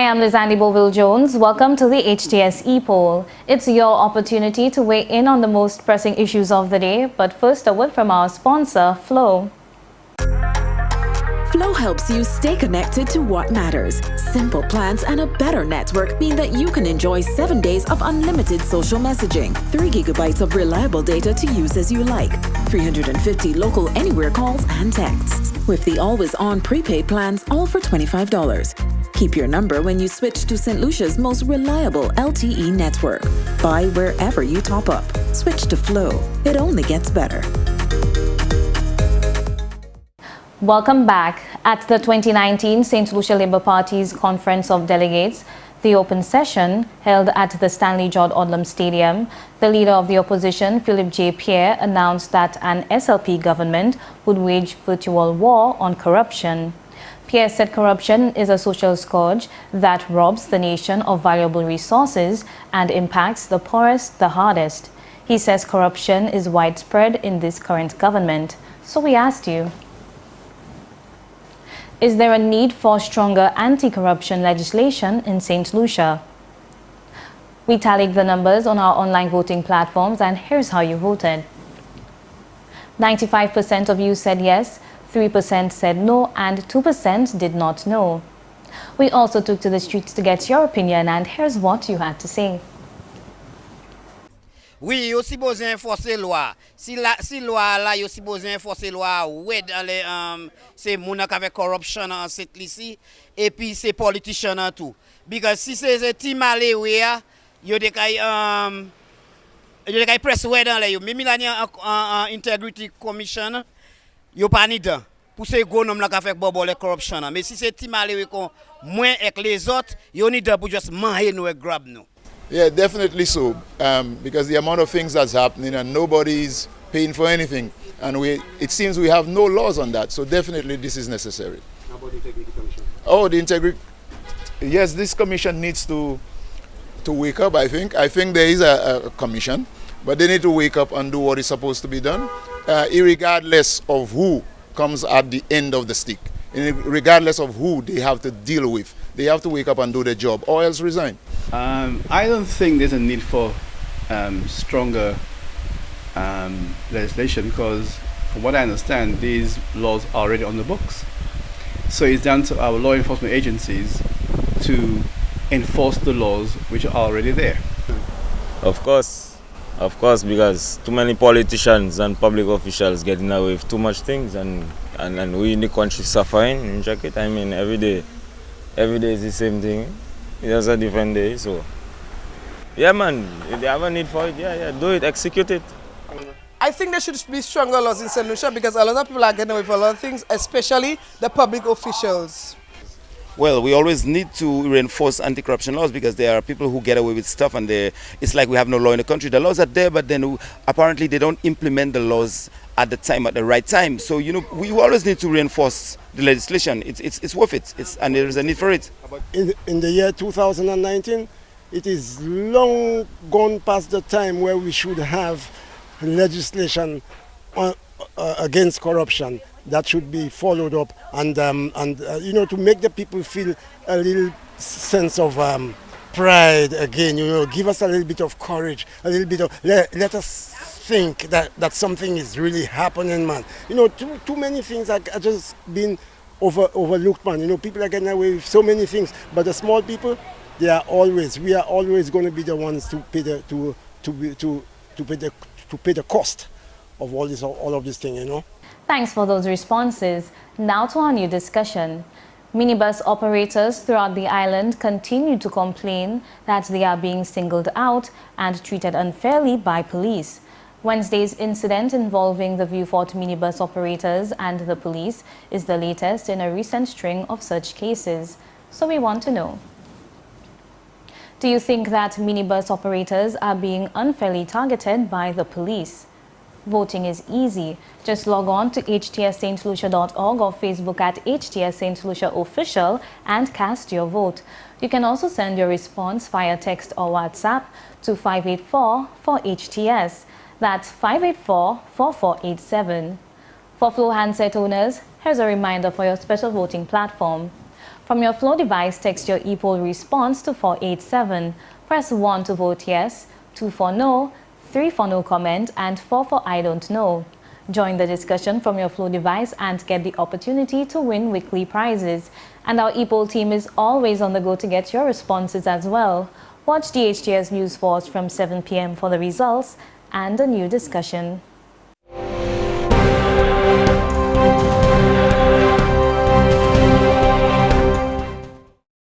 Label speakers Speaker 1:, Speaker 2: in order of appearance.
Speaker 1: I'm Lizandy Boville-Jones. Welcome to the HTS Epoll. It's your opportunity to weigh in on the most pressing issues of the day. But first, a word from our sponsor, Flow.
Speaker 2: Flow helps you stay connected to what matters. Simple plans and a better network mean that you can enjoy 7 days of unlimited social messaging, 3 gigabytes of reliable data to use as you like, 350 local anywhere calls and texts. With the always-on prepaid plans, all for $25. Keep your number when you switch to St. Lucia's most reliable LTE network. Buy wherever you top up. Switch to Flow. It only gets better.
Speaker 1: Welcome back. At the 2019 St. Lucia Labour Party's Conference of Delegates, the open session held at the Stanley George Odlum Stadium, the leader of the opposition, Philip J. Pierre, announced that an SLP government would wage virtual war on corruption. Pierre said corruption is a social scourge that robs the nation of valuable resources and impacts the poorest the hardest. He says corruption is widespread in this current government. So we asked you, is there a need for stronger anti-corruption legislation in St. Lucia? We tallied the numbers on our online voting platforms, and here's how you voted. 95% of you said yes, 3% said no, and 2% did not know. We also took to the streets to get your opinion, and here's what you had to say.
Speaker 3: Oui, yo supposé enforcer loi. Si loi là yo supposé enforcer loi, ouais dans les c'est moun qui avec corruption en cette ici et puis c'est politician en tout. Because si c'est team malé ouais, yo de kay press ouais dans les yo. Même là en integrity commission, yo pas ni dedans. Pour ces gros noms là qui fait bobo les corruption. Mais si c'est team malé ouais qu'on moins avec les autres, yo ni dedans pour juste manger nous et grab nous.
Speaker 4: Yeah, definitely so, because the amount of things that's happening and nobody's paying for anything, and it seems we have no laws on that, so definitely this is necessary.
Speaker 5: How about the Integrity Commission?
Speaker 4: Oh, the Integrity, yes, this commission needs to wake up, I think. I think there is a commission, but they need to wake up and do what is supposed to be done, irregardless of who comes at the end of the stick, regardless of who they have to deal with. They have to wake up and do their job, or else resign.
Speaker 5: I don't think there's a need for stronger legislation because, from what I understand, these laws are already on the books. So it's down to our law enforcement agencies to enforce the laws which are already there.
Speaker 6: Of course, because too many politicians and public officials getting away with too much things, and we in the country suffering. You check it. I mean, every day is the same thing. It's a different day, so yeah, man. If they have a need for it, yeah, do it, execute it.
Speaker 7: I think there should be stronger laws in St. Lucia because a lot of people are getting away with a lot of things, especially the public officials.
Speaker 8: Well, we always need to reinforce anti-corruption laws because there are people who get away with stuff and it's like we have no law in the country. The laws are there, but then apparently they don't implement the laws at the right time. So, you know, we always need to reinforce the legislation. It's worth it, and there is a need for it.
Speaker 9: In the year 2019, it is long gone past the time where we should have legislation against corruption that should be followed up and you know, to make the people feel a little sense of pride again, you know, give us a little bit of courage, a little bit of let us think that something is really happening, man. You know, too many things are just being overlooked, man. You know, people are getting away with so many things, but the small people, we are always going to be the ones to pay the cost of all of this thing, you know.
Speaker 1: Thanks for those responses. Now to our new discussion. Minibus operators throughout the island continue to complain that they are being singled out and treated unfairly by police. Wednesday's incident involving the Viewfort minibus operators and the police is the latest in a recent string of such cases. So we want to know, do you think that minibus operators are being unfairly targeted by the police? Voting is easy. Just log on to htsstlucia.org or Facebook at HTS St. Lucia Official and cast your vote. You can also send your response via text or WhatsApp to 584-4HTS. That's 584-4487. For Flow handset owners, here's a reminder for your special voting platform. From your Flow device, text your Epoll response to 487. Press 1 to vote yes, 2 for no, 3 for no comment, and 4 for I don't know. Join the discussion from your Flow device and get the opportunity to win weekly prizes. And our Epoll team is always on the go to get your responses as well. Watch the HTS News Force from 7 p.m. for the results and a new discussion.